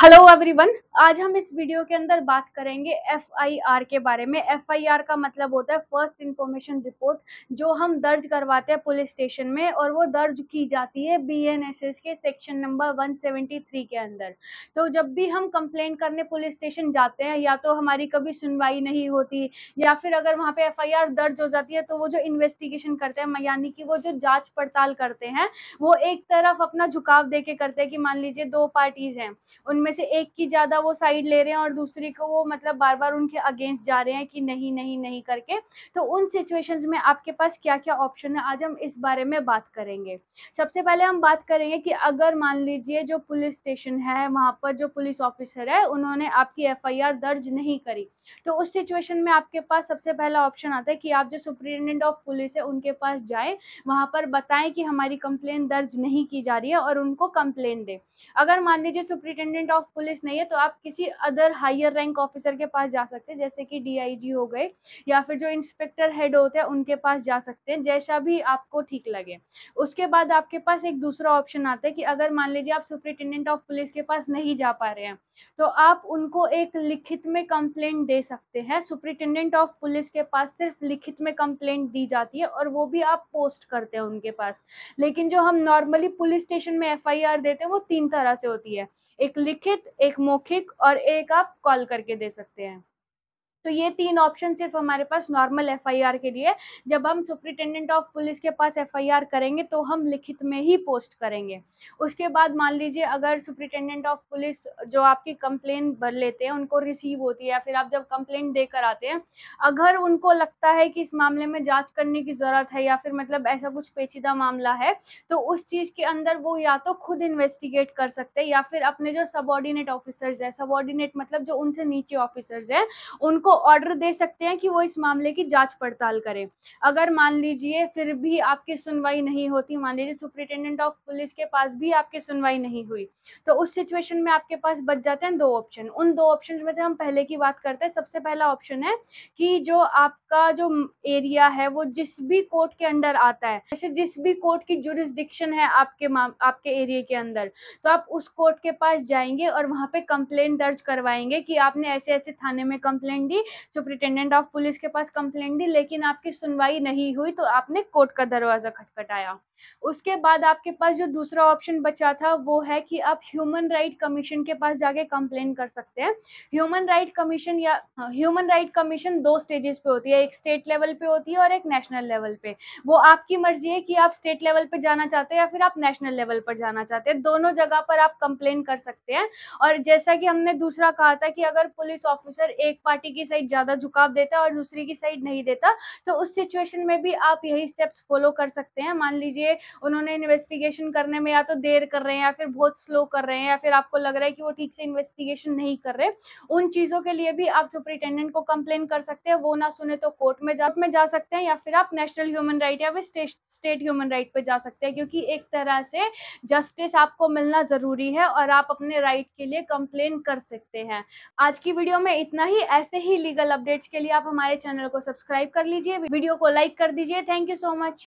Hello everyone. आज हम इस वीडियो के अंदर बात करेंगे एफआईआर के बारे में। एफआईआर का मतलब होता है फर्स्ट इंफॉर्मेशन रिपोर्ट, जो हम दर्ज करवाते हैं पुलिस स्टेशन में, और वो दर्ज की जाती है बीएनएसएस के सेक्शन नंबर 173 के अंदर। तो जब भी हम कंप्लेंट करने पुलिस स्टेशन जाते हैं, या तो हमारी कभी सुनवाई नहीं होती, या फिर अगर वहाँ पे एफआईआर दर्ज हो जाती है तो वो जो इन्वेस्टिगेशन करते हैं, यानी कि वो जो जांच पड़ताल करते हैं, वो एक तरफ अपना झुकाव दे के करते हैं कि मान लीजिए दो पार्टीज हैं, उनमें से एक की ज्यादा वो साइड ले रहे हैं और दूसरी को वो मतलब बार बार उनके अगेंस्ट जा रहे हैं कि नहीं नहीं नहीं करके। तो उन सिचुएशंस में आपके पास क्या क्या ऑप्शन है, आज हम इस बारे में बात करेंगे। सबसे पहले हम बात करेंगे कि अगर मान लीजिए जो पुलिस स्टेशन है, वहां पर जो पुलिस ऑफिसर है, उन्होंने आपकी एफआईआर दर्ज नहीं करी, तो उस सिचुएशन में आपके पास सबसे पहला ऑप्शन आता है कि आप जो सुप्रिटेंडेंट ऑफ पुलिस है उनके पास जाएं, वहां पर बताएं कि हमारी कंप्लेंट दर्ज नहीं की जा रही है और उनको कंप्लेंट दें। अगर मान लीजिए सुप्रिटेंडेंट ऑफ पुलिस नहीं है, तो आप किसी अदर हायर रैंक ऑफिसर के पास जा सकते हैं, जैसे कि डीआईजी हो गए, या फिर जो इंस्पेक्टर हेड होते हैं उनके पास जा सकते हैं, जैसा भी आपको ठीक लगे। उसके बाद आपके पास एक दूसरा ऑप्शन आता है कि अगर मान लीजिए आप सुप्रिटेंडेंट ऑफ पुलिस के पास नहीं जा पा रहे हैं, तो आप उनको एक लिखित में कंप्लेंट दे सकते हैं। सुप्रिटेंडेंट ऑफ पुलिस के पास सिर्फ लिखित में कंप्लेंट दी जाती है और वो भी आप पोस्ट करते हैं उनके पास। लेकिन जो हम नॉर्मली पुलिस स्टेशन में एफआईआर देते हैं वो 3 तरह से होती है, एक लिखित, एक मौखिक और एक आप कॉल करके दे सकते हैं। तो ये 3 ऑप्शन सिर्फ हमारे पास नॉर्मल एफआईआर के लिए। जब हम सुप्रिटेंडेंट ऑफ पुलिस के पास एफआईआर करेंगे तो हम लिखित में ही पोस्ट करेंगे। उसके बाद मान लीजिए अगर सुप्रिटेंडेंट ऑफ पुलिस जो आपकी कंप्लेंट भर लेते हैं, उनको रिसीव होती है, या फिर आप जब कंप्लेंट देकर आते हैं, अगर उनको लगता है कि इस मामले में जांच करने की जरूरत है, या फिर मतलब ऐसा कुछ पेचीदा मामला है, तो उस चीज के अंदर वो या तो खुद इन्वेस्टिगेट कर सकते हैं, या फिर अपने जो सबऑर्डिनेट ऑफिसर्स है, सबऑर्डिनेट मतलब जो उनसे नीचे ऑफिसर्स है, उनको ऑर्डर दे सकते हैं कि वो इस मामले की जांच पड़ताल करें। अगर मान लीजिए फिर भी आपकी सुनवाई नहीं होती, मान लीजिए सुप्रिटेंडेंट ऑफ पुलिस के पास भी आपकी सुनवाई नहीं हुई, तो उस सिचुएशन में आपके पास बच जाते हैं 2 ऑप्शन। उन 2 ऑप्शन में से हम पहले की बात करते हैं। सबसे पहला ऑप्शन है कि जो आपका जो एरिया है वो जिस भी कोर्ट के अंडर आता है, जैसे जिस भी कोर्ट की जुरिस्डिक्शन है आपके एरिया के अंदर, तो आप उस कोर्ट के पास जाएंगे और वहां पे कंप्लेंट दर्ज करवाएंगे कि आपने ऐसे ऐसे थाने में complaint the, superintendent of police के पास कंप्लेंट दी, लेकिन आपकी सुनवाई नहीं हुई, तो आपने कोर्ट का दरवाजा खटखटाया। उसके बाद आपके पास जो दूसरा ऑप्शन बचा था वो है कि आप ह्यूमन राइट कमीशन के पास जाके कंप्लेंट कर सकते हैं। ह्यूमन राइट कमीशन 2 स्टेजेस पे होती है, एक स्टेट लेवल पे होती है और एक नेशनल लेवल पे। वो आपकी मर्जी है कि आप स्टेट लेवल पे जाना चाहते हैं या फिर आप नेशनल लेवल पर जाना चाहते हैं, दोनों जगह पर आप कंप्लेंट कर सकते हैं। और जैसा कि हमने दूसरा कहा था कि अगर पुलिस ऑफिसर एक पार्टी की साइड ज्यादा झुकाव देता है और दूसरी की साइड नहीं देता, तो उस सिचुएशन में भी आप यही स्टेप्स फॉलो कर सकते हैं। मान लीजिए उन्होंने इन्वेस्टिगेशन करने में या तो देर कर रहे हैं, या फिर बहुत स्लो कर रहे हैं, या फिर आपको लग रहा है कि वो ठीक से इन्वेस्टिगेशन नहीं कर रहे, उन चीजों के लिए भी आप सुपरिटेंडेंट को कंप्लेन कर सकते हैं। वो ना सुने तो कोर्ट में जा सकते हैं, या फिर आप नेशनल ह्यूमन राइट या फिर स्टेट ह्यूमन राइट पे जा सकते हैं, क्योंकि एक तरह से जस्टिस आपको मिलना जरूरी है और आप अपने राइट के लिए कंप्लेन कर सकते हैं। आज की वीडियो में इतना ही। ऐसे ही लीगल अपडेट्स के लिए आप हमारे चैनल को सब्सक्राइब कर लीजिए, वीडियो को लाइक कर दीजिए। Thank you so much.